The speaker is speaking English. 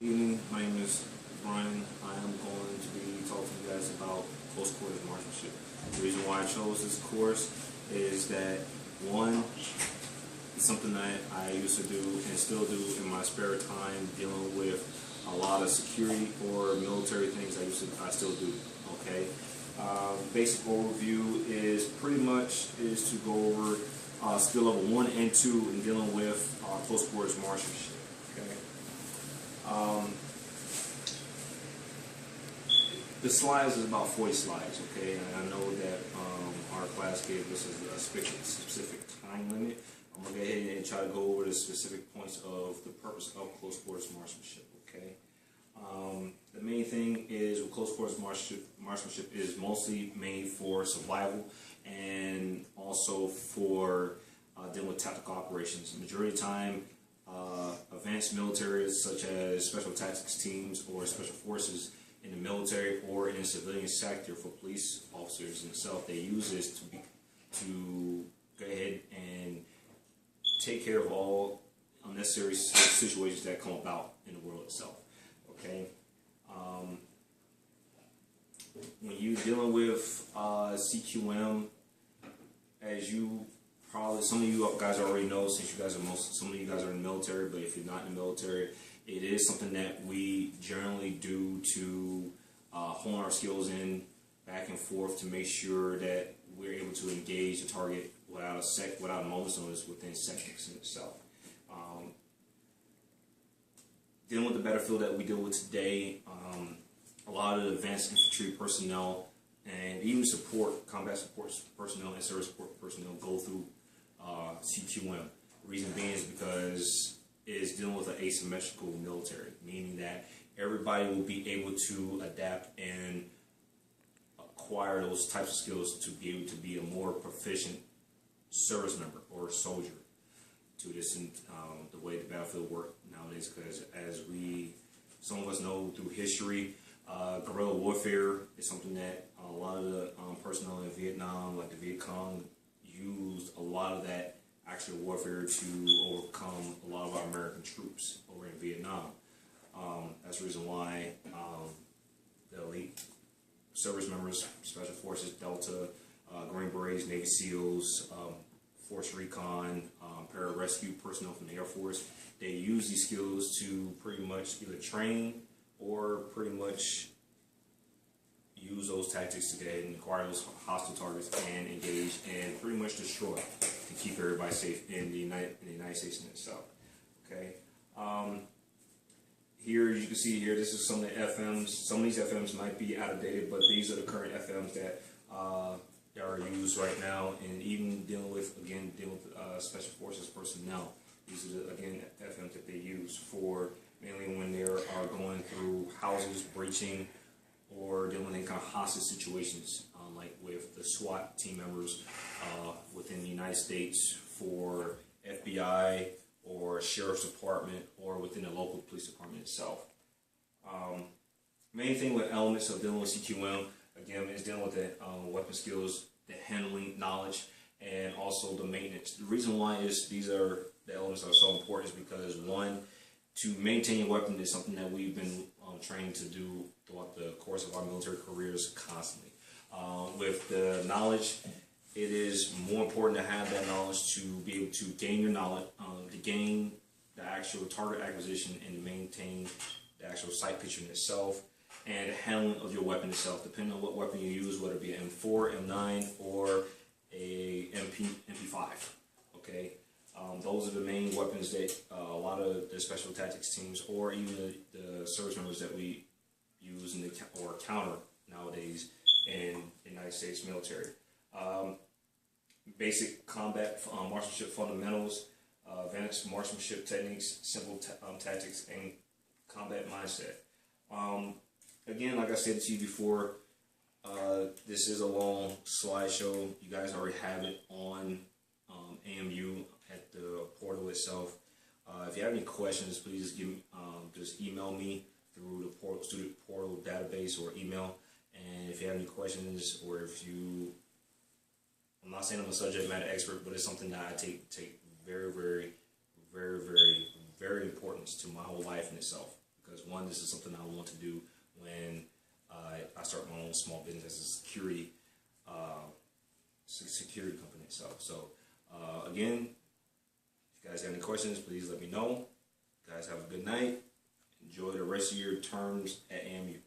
Good evening, my name is Brian. I am going to be talking to you guys about close quarters marksmanship. The reason why I chose this course is that, one, it's something that I used to do and still do in my spare time, dealing with a lot of security or military things I still do. Okay, basic overview is pretty much is to go over skill level 1 and 2 in dealing with close quarters marksmanship. Okay. The slides is about 40 slides, okay, and I know that our class gave us a specific time limit. I'm going to go ahead and try to go over the specific points of the purpose of close quarters marksmanship, okay. The main thing is with close quarters marksmanship is mostly made for survival and also for dealing with tactical operations. The majority of the time, advanced militaries such as special tactics teams or special forces in the military or in the civilian sector for police officers themselves, they use this to go ahead and take care of all unnecessary situations that come about in the world itself. Okay. When you're dealing with CQM, as you probably, some of you guys already know, since you guys are some of you guys are in the military, but if you're not in the military, it is something that we generally do to hone our skills in back and forth to make sure that we're able to engage the target without a moment's notice within seconds in itself. Dealing with the battlefield that we deal with today, a lot of the advanced infantry personnel and even combat support personnel and service support personnel go through CQM. The reason being is because it's dealing with an asymmetrical military, meaning that everybody will be able to adapt and acquire those types of skills to be able to be a more proficient service member or soldier to this the way the battlefield works nowadays. Because as some of us know through history, guerrilla warfare is something that a lot of the personnel in Vietnam, like the Viet Cong, used a lot of that actual warfare to overcome a lot of our American troops over in Vietnam. That's the reason why the elite service members, Special Forces, Delta, Green Berets, Navy SEALs, Force Recon, pararescue personnel from the Air Force, they use these skills to pretty much either train or pretty much use those tactics to go ahead and acquire those hostile targets and engage and pretty much destroy to keep everybody safe in the United States in itself. Okay. Here you can see here, this is some of the FMs. Some of these FMs might be outdated, but these are the current FMs that are used right now, and even dealing with Special Forces personnel. These are again FMs that they use for mainly when they are going through houses, breaching, or dealing with any kind of hostage situations, like with the SWAT team members within the United States for FBI or Sheriff's Department or within the local police department itself. Main thing with elements of dealing with CQM, again, is dealing with the weapon skills, the handling knowledge, and also the maintenance. The reason why these are the elements that are so important is because, one, to maintain a weapon is something that we've been trained to do throughout the course of our military careers constantly. With the knowledge, it is more important to have that knowledge to be able to gain your knowledge, to gain the actual target acquisition and to maintain the actual sight picture in itself, and the handling of your weapon itself, depending on what weapon you use, whether it be an M4, M9, or a MP5. Okay. Those are the main weapons that a lot of the special tactics teams or even the service members that we use or counter nowadays in the United States military. Basic combat marksmanship fundamentals, advanced marksmanship techniques, simple tactics, and combat mindset. Again, like I said to you before, this is a long slideshow. You guys already have it on AMU at the portal itself. If you have any questions, please just email me through the student portal database or email. And if you have any questions, or if you, I'm not saying I'm a subject matter expert, but it's something that I take very, very, very, very, very importance to my whole life in itself. because one, this is something I want to do when I start my own small business as a security company itself. So again, if you guys have any questions, please let me know. You guys have a good night. Enjoy the rest of your terms at AMU.